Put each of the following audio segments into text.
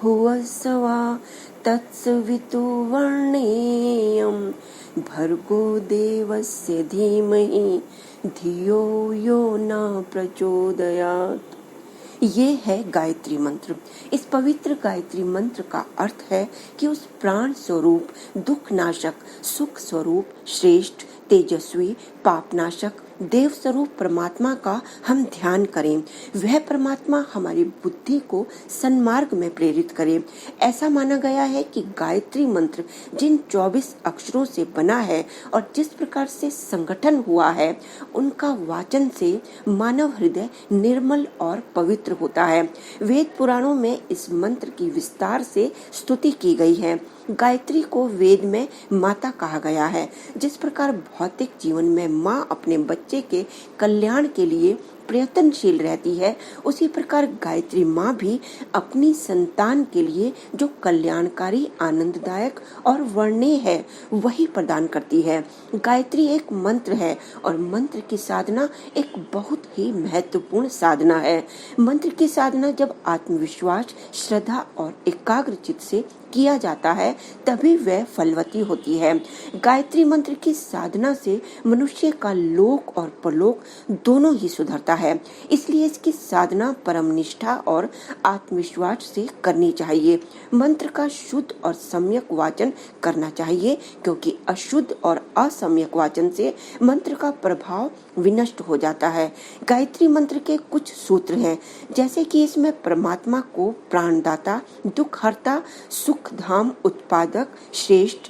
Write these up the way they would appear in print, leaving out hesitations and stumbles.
भुवस्सवा तत्सवितुर्वरेण्यं भर्गो देवस्य धीमहि धियो यो न प्रचोदयात्। ये है गायत्री मंत्र। इस पवित्र गायत्री मंत्र का अर्थ है कि उस प्राण स्वरूप, दुख नाशक, सुख स्वरूप, श्रेष्ठ, तेजस्वी, पापनाशक, देव स्वरूप परमात्मा का हम ध्यान करें। वह परमात्मा हमारी बुद्धि को सन्मार्ग में प्रेरित करे। ऐसा माना गया है कि गायत्री मंत्र जिन 24 अक्षरों से बना है और जिस प्रकार से संगठन हुआ है, उनका वाचन से मानव हृदय निर्मल और पवित्र होता है। वेद पुराणों में इस मंत्र की विस्तार से स्तुति की गई है। गायत्री को वेद में माता कहा गया है। जिस प्रकार भौतिक जीवन में माँ अपने बच्चे के कल्याण के लिए प्रयत्नशील रहती है, उसी प्रकार गायत्री माँ भी अपनी संतान के लिए जो कल्याणकारी, आनंददायक और वर्णनीय है, वही प्रदान करती है। गायत्री एक मंत्र है और मंत्र की साधना एक बहुत ही महत्वपूर्ण साधना है। मंत्र की साधना जब आत्मविश्वास, श्रद्धा और एकाग्र चित्त से किया जाता है, तभी वह फलवती होती है। गायत्री मंत्र की साधना से मनुष्य का लोक और परलोक दोनों ही सुधरता है। इसलिए इसकी साधना परम निष्ठा और आत्मविश्वास से करनी चाहिए। मंत्र का शुद्ध और सम्यक वाचन करना चाहिए, क्योंकि अशुद्ध और असम्यक वाचन से मंत्र का प्रभाव विनष्ट हो जाता है। गायत्री मंत्र के कुछ सूत्र हैं, जैसे कि इसमें परमात्मा को प्राणदाता, दुखहर्ता, सुखधाम उत्पादक, श्रेष्ठ,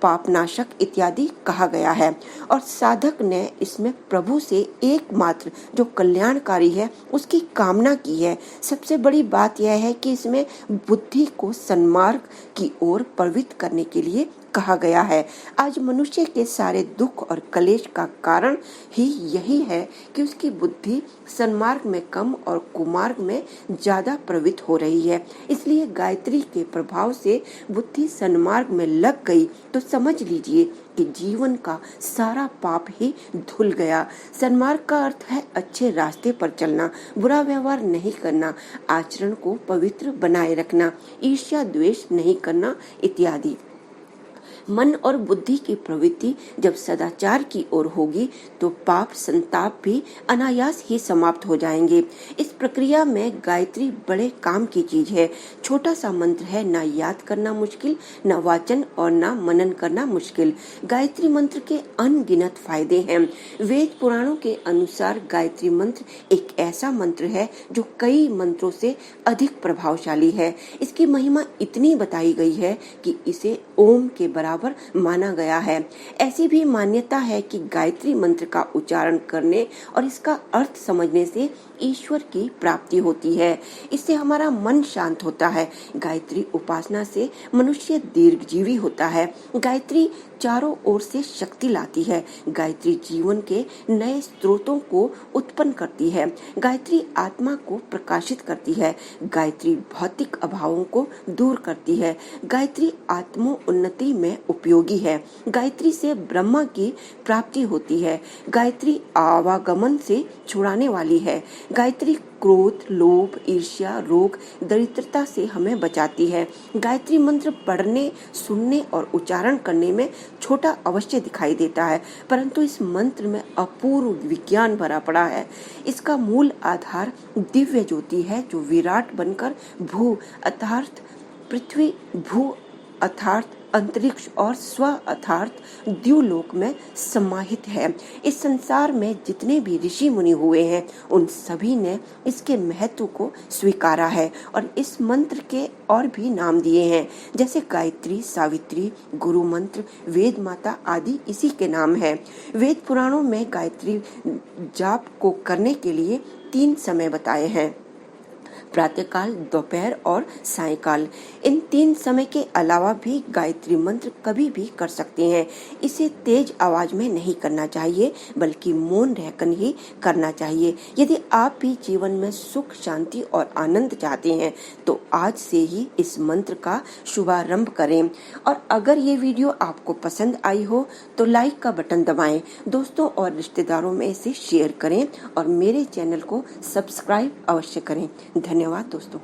पापनाशक इत्यादि कहा गया है और साधक ने इसमें प्रभु से एकमात्र जो कल्याणकारी है उसकी कामना की है। सबसे बड़ी बात यह है कि इसमें बुद्धि को सन्मार्ग की ओर प्रवृत्त करने के लिए कहा गया है। आज मनुष्य के सारे दुख और कलेश का कारण ही यही है कि उसकी बुद्धि सन्मार्ग में कम और कुमार्ग में ज्यादा प्रवृत्त हो रही है। इसलिए गायत्री के प्रभाव से बुद्धि सन्मार्ग में लग गई तो समझ लीजिए कि जीवन का सारा पाप ही धुल गया। सन्मार्ग का अर्थ है अच्छे रास्ते पर चलना, बुरा व्यवहार नहीं करना, आचरण को पवित्र बनाए रखना, ईर्ष्या द्वेष नहीं करना इत्यादि। मन और बुद्धि की प्रवृत्ति जब सदाचार की ओर होगी तो पाप संताप भी अनायास ही समाप्त हो जाएंगे। इस प्रक्रिया में गायत्री बड़े काम की चीज है। छोटा सा मंत्र है, ना याद करना मुश्किल, ना वाचन और ना मनन करना मुश्किल। गायत्री मंत्र के अनगिनत फायदे हैं। वेद पुराणों के अनुसार गायत्री मंत्र एक ऐसा मंत्र है जो कई मंत्रों से अधिक प्रभावशाली है। इसकी महिमा इतनी बताई गई है कि इसे ओम के बराबर माना गया है। ऐसी भी मान्यता है कि गायत्री मंत्र का उच्चारण करने और इसका अर्थ समझने से ईश्वर की प्राप्ति होती है। इससे हमारा मन शांत होता है। गायत्री उपासना से मनुष्य दीर्घजीवी होता है। गायत्री चारों ओर से शक्ति लाती है। गायत्री जीवन के नए स्रोतों को उत्पन्न करती है। गायत्री आत्मा को प्रकाशित करती है। गायत्री भौतिक अभावों को दूर करती है। गायत्री आत्मोन्नति में उपयोगी है। गायत्री से ब्रह्मा की प्राप्ति होती है। गायत्री आवागमन से छुड़ाने वाली है। गायत्री क्रोध, लोभ, ईर्ष्या, रोग, दरिद्रता से हमें बचाती है। गायत्री मंत्र पढ़ने, सुनने और उच्चारण करने में छोटा अवश्य दिखाई देता है, परंतु इस मंत्र में अपूर्व विज्ञान भरा पड़ा है। इसका मूल आधार दिव्य ज्योति है, जो विराट बनकर भू अर्थात पृथ्वी, भू अर्थात अंतरिक्ष और स्व अर्थात द्युलोक में समाहित है। इस संसार में जितने भी ऋषि मुनि हुए हैं, उन सभी ने इसके महत्व को स्वीकारा है और इस मंत्र के और भी नाम दिए हैं, जैसे गायत्री, सावित्री, गुरु मंत्र, वेद माता आदि इसी के नाम है। वेद पुराणों में गायत्री जाप को करने के लिए 3 समय बताए हैं, प्रातःकाल, दोपहर और सायंकाल। इन 3 समय के अलावा भी गायत्री मंत्र कभी भी कर सकते हैं। इसे तेज आवाज में नहीं करना चाहिए, बल्कि मौन रहकर ही करना चाहिए। यदि आप भी जीवन में सुख, शांति और आनंद चाहते हैं तो आज से ही इस मंत्र का शुभारंभ करें। और अगर ये वीडियो आपको पसंद आई हो तो लाइक का बटन दबाएं, दोस्तों और रिश्तेदारों में इसे शेयर करें और मेरे चैनल को सब्सक्राइब अवश्य करें। धन्यवाद दोस्तों।